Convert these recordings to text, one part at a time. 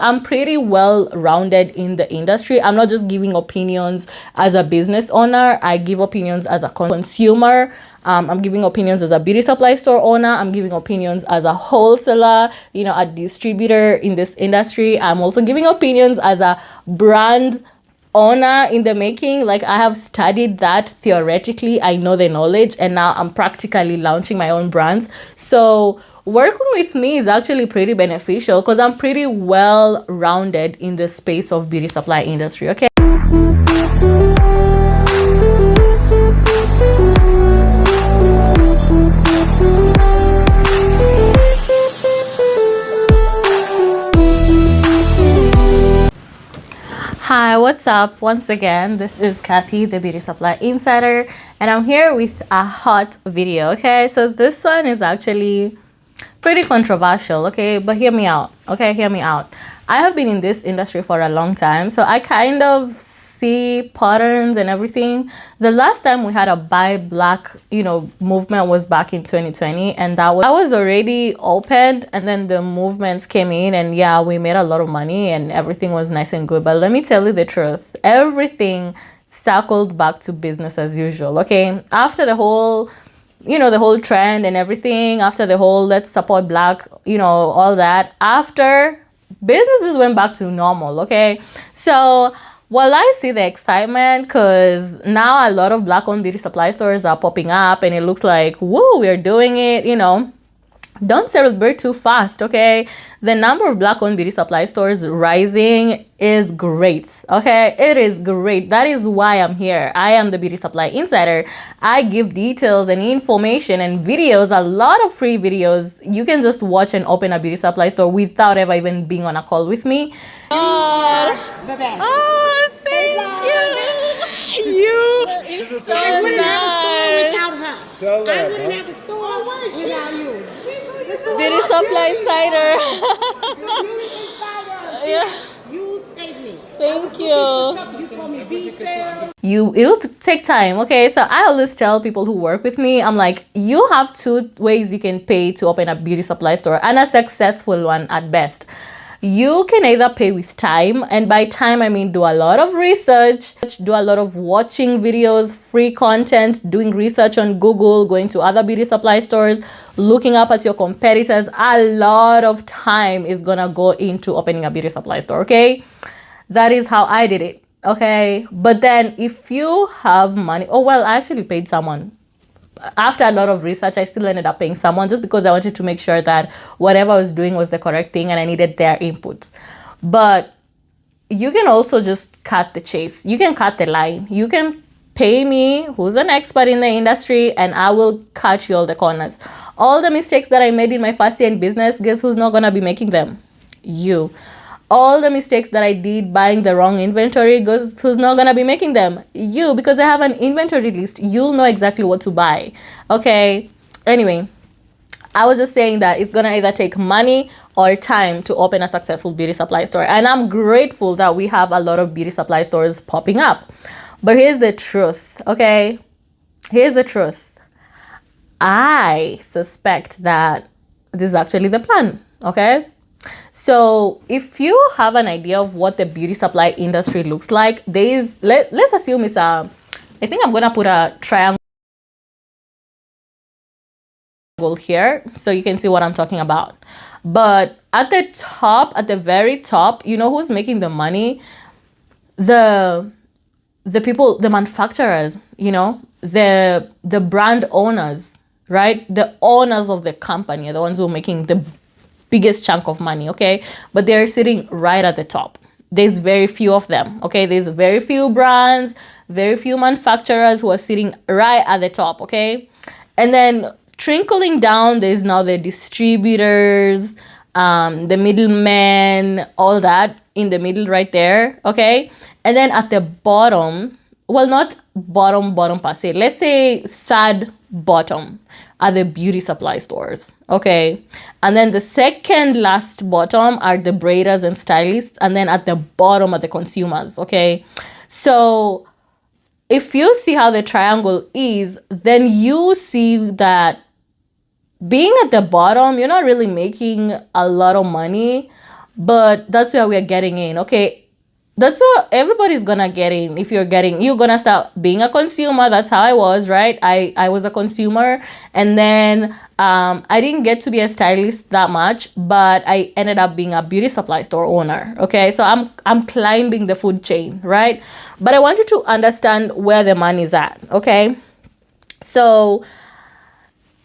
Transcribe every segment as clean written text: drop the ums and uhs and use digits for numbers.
I'm pretty well rounded in the industry. I'm not just giving opinions as a business owner. I give opinions as a consumer. I'm giving opinions as a beauty supply store owner. I'm giving opinions as a wholesaler, a distributor in this industry. I'm also giving opinions as a brand owner in the making. Like, I have studied that theoretically. I know the knowledge, and now I'm practically launching my own brands. So working with me is actually pretty beneficial because I'm pretty well rounded in the space of beauty supply industry. Okay. Hi, what's up? Once again, this is Kathy, the Beauty Supply Insider, and I'm here with a hot video. Okay, so this one is actually pretty controversial. Okay, but hear me out. Okay, hear me out. I have been in this industry for a long time, so I kind of see patterns and everything. The last time we had a buy black, movement was back in 2020, and that was already opened, and then the movements came in, and yeah, we made a lot of money and everything was nice and good. But let me tell you the truth, everything circled back to business as usual. Okay, after the whole the whole trend and everything, after the whole let's support black, all that, after, business just went back to normal. Okay, so well, I see the excitement because now a lot of black-owned beauty supply stores are popping up, and it looks like, woo, we're doing it. Don't celebrate too fast, okay? The number of black-owned beauty supply stores rising is great, okay? It is great. That is why I'm here. I am the Beauty Supply Insider. I give details and information and videos, a lot of free videos. You can just watch and open a beauty supply store without ever even being on a call with me. Oh, the best. Oh, thank you. You is so I wouldn't nice. have a store without her. So I wouldn't have a store without you. Beauty Supply Insider. Yeah. You saved me. Thank you. You told me be sale. It'll take time. Okay, so I always tell people who work with me, I'm like, you have two ways you can pay to open a beauty supply store, and a successful one at best. You can either pay with time, and by time I mean do a lot of research, do a lot of watching videos, free content, doing research on Google, going to other beauty supply stores, looking up at your competitors. A lot of time is gonna go into opening a beauty supply store. Okay, that is how I did it. Okay, but then if you have money, I actually paid someone. After a lot of research, I still ended up paying someone just because I wanted to make sure that whatever I was doing was the correct thing, and I needed their inputs. But you can also just cut the chase. You can cut the line. You can pay me, who's an expert in the industry, and I will cut you all the corners. All the mistakes that I made in my first year in business, guess who's not gonna be making them? You. All the mistakes that I did buying the wrong inventory, who's not gonna be making them? You, because I have an inventory list. You'll know exactly what to buy. Okay, anyway, I was just saying that it's gonna either take money or time to open a successful beauty supply store, and I'm grateful that we have a lot of beauty supply stores popping up. But here's the truth. Okay, here's the truth. I suspect that this is actually the plan. Okay, so if you have an idea of what the beauty supply industry looks like, let's assume it's I think I'm gonna put a triangle here so you can see what I'm talking about. But at the top, at the very top, who's making the money? The people, the manufacturers, the brand owners, right? The owners of the company are the ones who are making the biggest chunk of money. Okay, but they're sitting right at the top. There's very few of them. Okay, there's very few brands, very few manufacturers who are sitting right at the top. Okay, and then trickling down, there's now the distributors, the middlemen, all that in the middle right there. Okay, and then at the bottom, well, not bottom per se, let's say third bottom are the beauty supply stores. Okay, and then the second last bottom are the braiders and stylists, and then at the bottom are the consumers. Okay, so if you see how the triangle is, then you see that being at the bottom, you're not really making a lot of money, but that's where we're getting in. Okay, that's what everybody's gonna get in. If you're gonna start being a consumer. That's how I was, right? I was a consumer, and then I didn't get to be a stylist that much, but I ended up being a beauty supply store owner. Okay, so I'm climbing the food chain, right? But I want you to understand where the money's at. Okay, so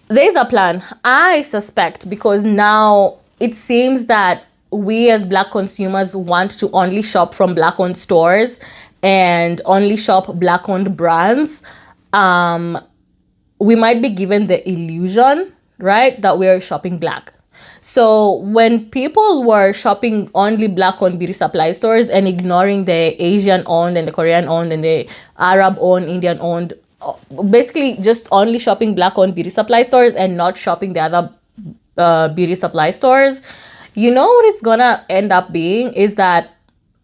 there's a plan. I suspect, because now it seems that we as Black consumers want to only shop from Black owned stores and only shop Black owned brands. We might be given the illusion, right, that we're shopping Black. So when people were shopping only Black owned beauty supply stores and ignoring the Asian owned and the Korean owned and the Arab owned, Indian owned, basically just only shopping Black owned beauty supply stores and not shopping the other beauty supply stores, you know what it's gonna end up being is that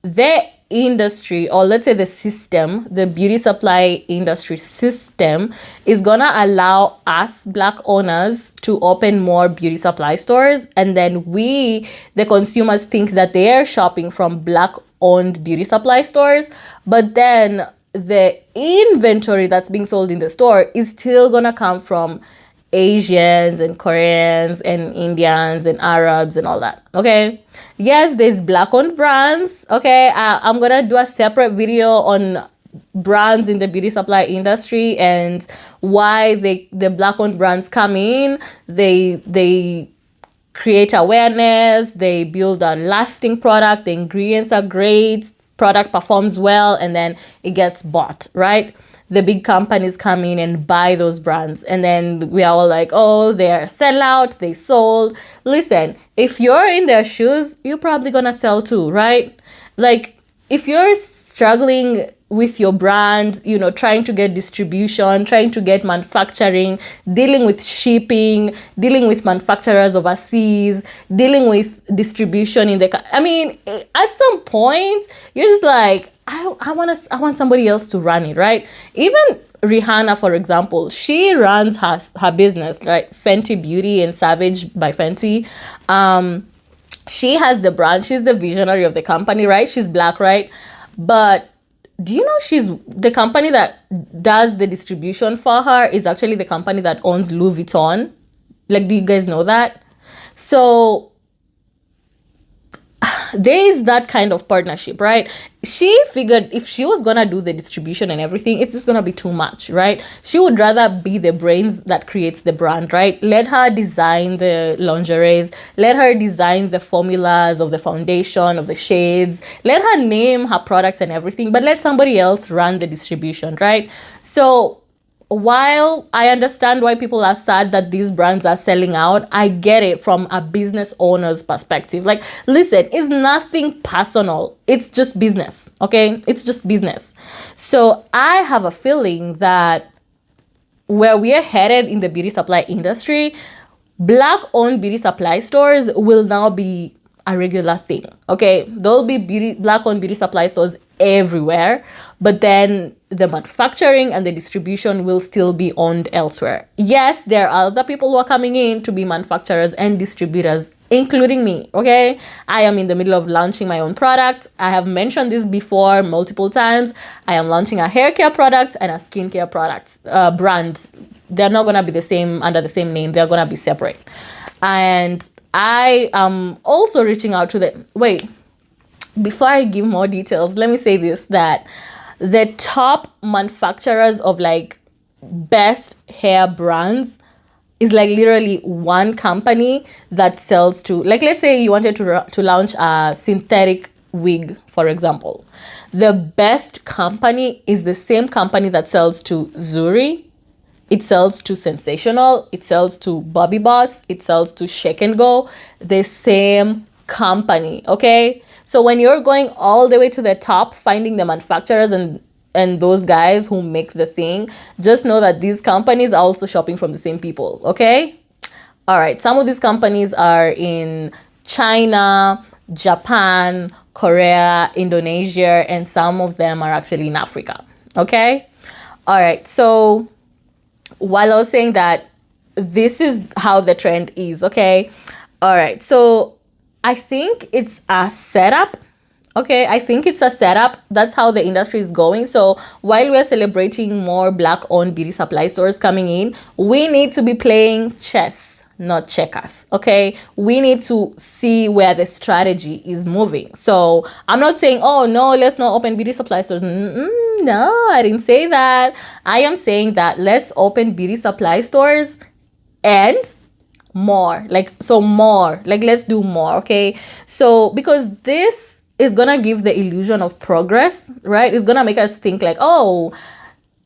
the industry, or let's say the system, the beauty supply industry system, is gonna allow us Black owners to open more beauty supply stores, and then we, the consumers, think that they are shopping from Black owned beauty supply stores, but then the inventory that's being sold in the store is still gonna come from Asians and Koreans and Indians and Arabs and all that. Okay, yes, there's Black owned brands. Okay, I'm gonna do a separate video on brands in the beauty supply industry and why the Black owned brands come in. They create awareness, they build a lasting product, the ingredients are great, product performs well, and then it gets bought, right? The big companies come in and buy those brands, and then we are all like, oh, they're sellout, they sold. Listen, if you're in their shoes, you're probably gonna sell too, right? Like, if you're struggling with your brand, you know, trying to get distribution, trying to get manufacturing, dealing with shipping, dealing with manufacturers overseas, dealing with distribution in the, I mean, at some point, you're just like, I want somebody else to run it, right? Even Rihanna, for example, she runs her business, right? Fenty Beauty and Savage by Fenty. She has the brand. She's the visionary of the company, right? She's Black, right? But do you know she's the company that does the distribution for her is actually the company that owns Louis Vuitton? Like, do you guys know that? So there is that kind of partnership, right? She figured if she was gonna do the distribution and everything, it's just gonna be too much, right? She would rather be the brains that creates the brand, right? Let her design the lingeries, let her design the formulas of the foundation, of the shades, let her name her products and everything, but let somebody else run the distribution, right? So while I understand why people are sad that these brands are selling out, I get it from a business owner's perspective. Like, listen, it's nothing personal. It's just business, okay? It's just business. So I have a feeling that where we are headed in the beauty supply industry, Black-owned beauty supply stores will now be a regular thing, okay? There'll be Black-owned beauty supply stores everywhere, but then the manufacturing and the distribution will still be owned elsewhere. Yes, there are other people who are coming in to be manufacturers and distributors, including me, okay? I am in the middle of launching my own product. I have mentioned this before multiple times. I am launching a hair care product and a skincare product brand. They're not gonna be the same under the same name. They're gonna be separate. And I am also reaching out to before I give more details, let me say this, that the top manufacturers of like best hair brands is like literally one company that sells to, like, let's say you wanted to launch a synthetic wig, for example. The best company is the same company that sells to Zuri. It sells to Sensational. It sells to Bobby Boss. It sells to Shake and Go. The same company, okay? So when you're going all the way to the top, finding the manufacturers and those guys who make the thing, just know that these companies are also shopping from the same people, okay? All right, some of these companies are in China, Japan, Korea, Indonesia, and some of them are actually in Africa, okay? All right, so while I was saying that, this is how the trend is, okay? All right, so I think it's a setup. Okay, I think it's a setup. That's how the industry is going. So while we're celebrating more black-owned beauty supply stores coming in, we need to be playing chess, not checkers. Okay, we need to see where the strategy is moving. So I'm not saying, oh no, let's not open beauty supply stores. No, I didn't say that. I am saying that let's open beauty supply stores and more, like let's do more. Okay, so because this is gonna give the illusion of progress, right? It's gonna make us think like, oh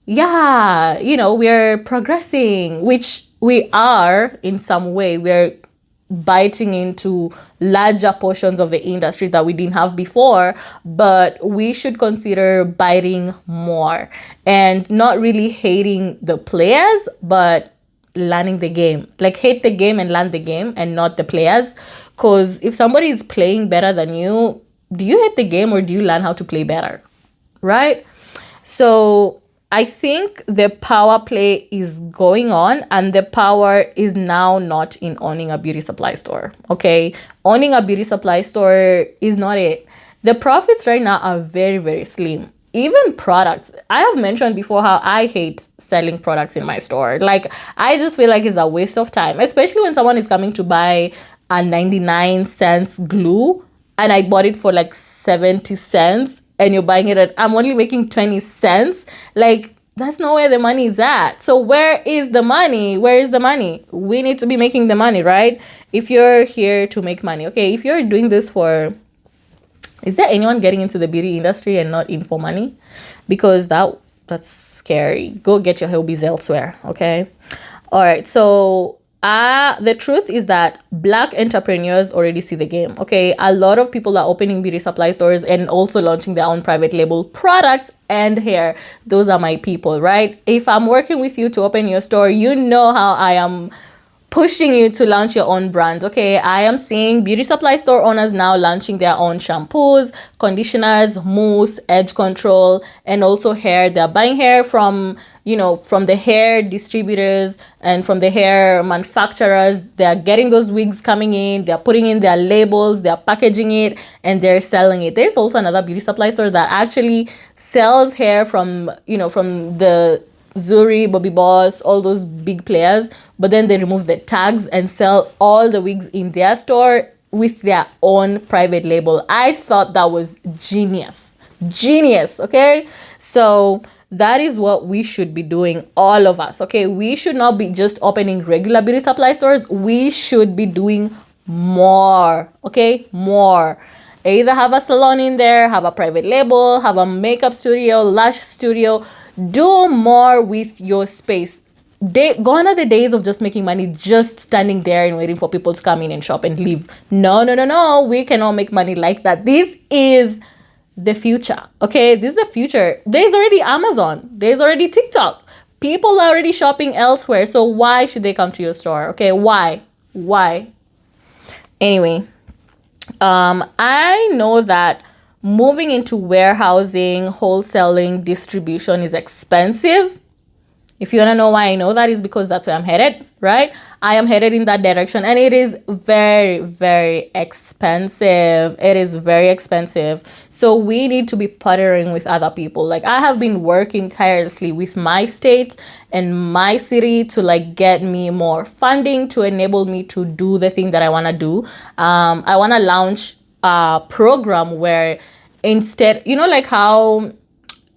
yeah, we're progressing, which we are in some way. We're biting into larger portions of the industry that we didn't have before, but we should consider biting more and not really hating the players, but learning the game. Like, hate the game and learn the game and not the players. Because if somebody is playing better than you, do you hate the game or do you learn how to play better? Right? So I think the power play is going on, and the power is now not in owning a beauty supply store. Okay, owning a beauty supply store is not it. The profits right now are very, very slim. Even products, I have mentioned before how I hate selling products in my store. Like, I just feel like it's a waste of time, especially when someone is coming to buy a 99 cents glue and I bought it for like 70 cents, and you're buying it at, I'm only making 20 cents. Like, that's not where the money is at. So where is the money? Where is the money? We need to be making the money, right? If you're here to make money, okay, if you're doing this for, is there anyone getting into the beauty industry and not in for money? Because that's scary. Go get your hobbies elsewhere, okay? All right, so the truth is that Black entrepreneurs already see the game, okay? A lot of people are opening beauty supply stores and also launching their own private label products and hair. Those are my people, right? If I'm working with you to open your store, you know how I am pushing you to launch your own brand. Okay, I am seeing beauty supply store owners now launching their own shampoos, conditioners, mousse, edge control, and also hair. They're buying hair from the hair distributors and from the hair manufacturers. They're getting those wigs coming in, they're putting in their labels, they're packaging it, and they're selling it. There's also another beauty supply store that actually sells hair from the Zuri, Bobby Boss, all those big players, but then they remove the tags and sell all the wigs in their store with their own private label. I thought that was genius. Genius, okay? So that is what we should be doing, all of us, okay? We should not be just opening regular beauty supply stores. We should be doing more, okay? More. Either have a salon in there, have a private label, have a makeup studio, lash studio. Do more with your space. Gone are the days of just making money, just standing there and waiting for people to come in and shop and leave. No. We cannot make money like that. This is the future. Okay, this is the future. There's already Amazon. There's already TikTok. People are already shopping elsewhere. So why should they come to your store? Okay, why? Anyway, I know that moving into warehousing, wholesaling, distribution is expensive. If you want to know why I know that, is because that's where I'm headed, right? I am headed in that direction, and it is very, very expensive. It is very expensive. So we need to be partnering with other people. Like, I have been working tirelessly with my state and my city to get me more funding to enable me to do the thing that I want to do. I want to launch a program where instead, like how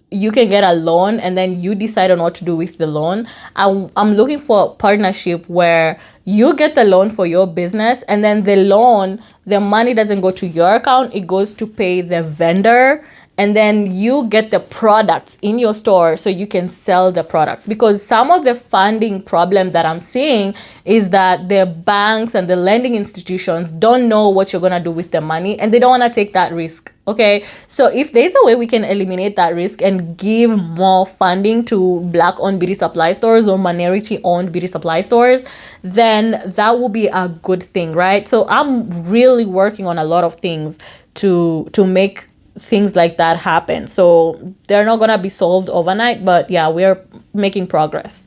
you can get a loan and then you decide on what to do with the loan. I'm looking for a partnership where you get the loan for your business, and then the money doesn't go to your account, it goes to pay the vendor, and then you get the products in your store so you can sell the products. Because some of the funding problem that I'm seeing is that the banks and the lending institutions don't know what you're going to do with the money, and they don't want to take that risk. Okay, so if there's a way we can eliminate that risk and give more funding to Black-owned beauty supply stores or minority-owned beauty supply stores, then that will be a good thing, right? So I'm really working on a lot of things to make things like that happen. So they're not gonna be solved overnight, but yeah, we're making progress.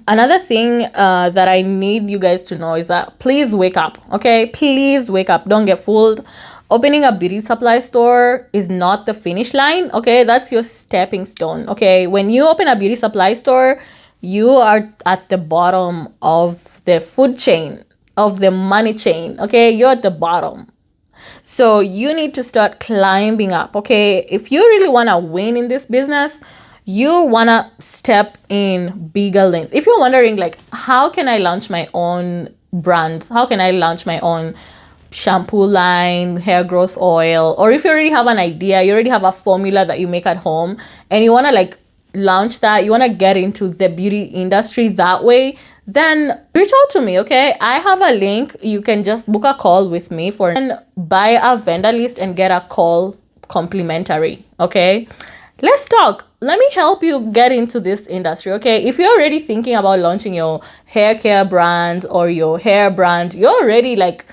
Another thing that I need you guys to know is that please wake up, okay? Please wake up. Don't get fooled. Opening a beauty supply store is not the finish line, okay? That's your stepping stone, okay? When you open a beauty supply store, you are at the bottom of the food chain, of the money chain, okay? You're at the bottom. So you need to start climbing up, okay? If you really want to win in this business, you want to step in bigger lanes. If you're wondering, like, how can I launch my own brands? How can I launch my own shampoo line, hair growth oil? Or if you already have an idea, you already have a formula that you make at home and you want to like launch that, you want to get into the beauty industry that way, then reach out to me, okay? I have a link. You can just book a call with me for and buy a vendor list and get a call complimentary, okay? Let's talk. Let me help you get into this industry, okay? If you're already thinking about launching your hair care brand or your hair brand, you're already like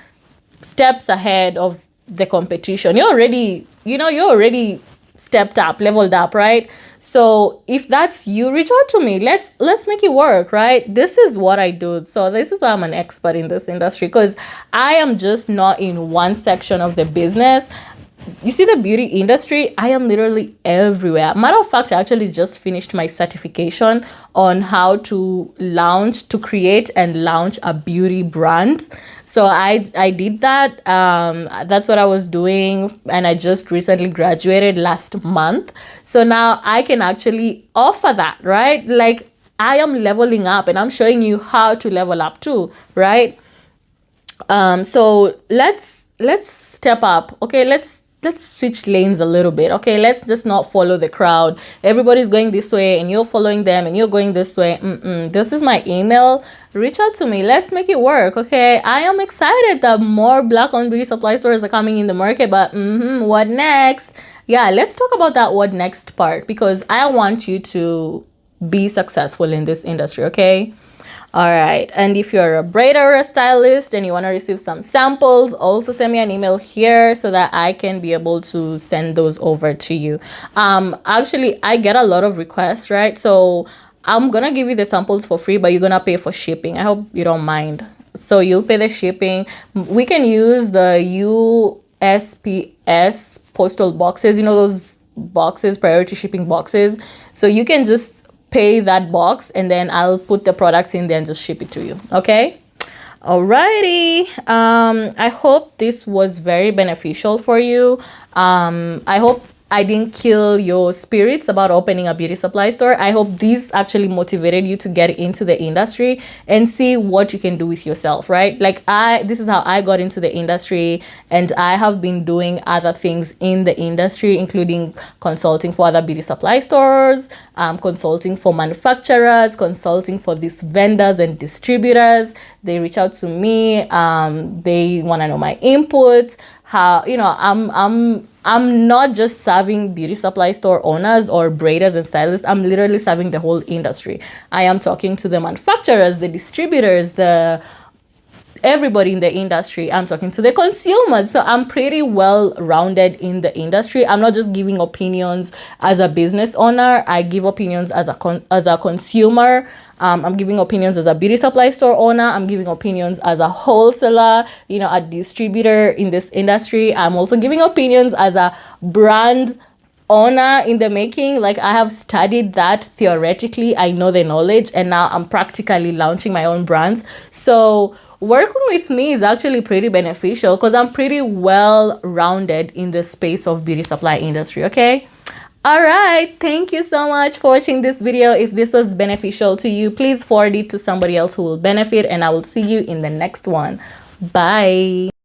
steps ahead of the competition. You're already, you're already stepped up, leveled up, right? So if that's you, reach out to me. Let's make it work, right? This is what I do. So this is why I'm an expert in this industry, because I am just not in one section of the business. You see the beauty industry, I am literally everywhere. Matter of fact, I actually just finished my certification on how to create and launch a beauty brand. So I did that. That's what I was doing, and I just recently graduated last month. So now I can actually offer that, right? Like, I am leveling up and I'm showing you how to level up too, right? So let's step up, okay? Let's switch lanes a little bit, okay? Let's just not follow the crowd. Everybody's going this way and you're following them and you're going this way. This is my email. Reach out to me. Let's make it work, okay? I am excited that more Black-owned beauty supply stores are coming in the market, but what next? Yeah, let's talk about that what next part, because I want you to be successful in this industry, okay? All right. And if you're a braider or a stylist and you want to receive some samples, also send me an email here so that I can be able to send those over to you. Actually, I get a lot of requests, right? So I'm going to give you the samples for free, but you're going to pay for shipping. I hope you don't mind. So you'll pay the shipping. We can use the USPS postal boxes, those boxes, priority shipping boxes. So you can just pay that box and then I'll put the products in there and just ship it to you, okay? Alrighty. I hope this was very beneficial for you. I hope I didn't kill your spirits about opening a beauty supply store. I hope this actually motivated you to get into the industry and see what you can do with yourself, right? Like this is how I got into the industry, and I have been doing other things in the industry, including consulting for other beauty supply stores, consulting for manufacturers, consulting for these vendors and distributors. They reach out to me. They want to know my input. How, I'm not just serving beauty supply store owners or braiders and stylists. I'm literally serving the whole industry. I am talking to the manufacturers, the distributors, everybody in the industry. I'm talking to the consumers. So I'm pretty well rounded in the industry. I'm not just giving opinions as a business owner. I give opinions as a consumer. I'm giving opinions as a beauty supply store owner. I'm giving opinions as a wholesaler, a distributor in this industry. I'm also giving opinions as a brand owner in the making. Like, I have studied that theoretically. I know the knowledge, and now I'm practically launching my own brands. So working with me is actually pretty beneficial because I'm pretty well rounded in the space of beauty supply industry, okay? All right, thank you so much for watching this video. If this was beneficial to you, please forward it to somebody else who will benefit, and I will see you in the next one. Bye.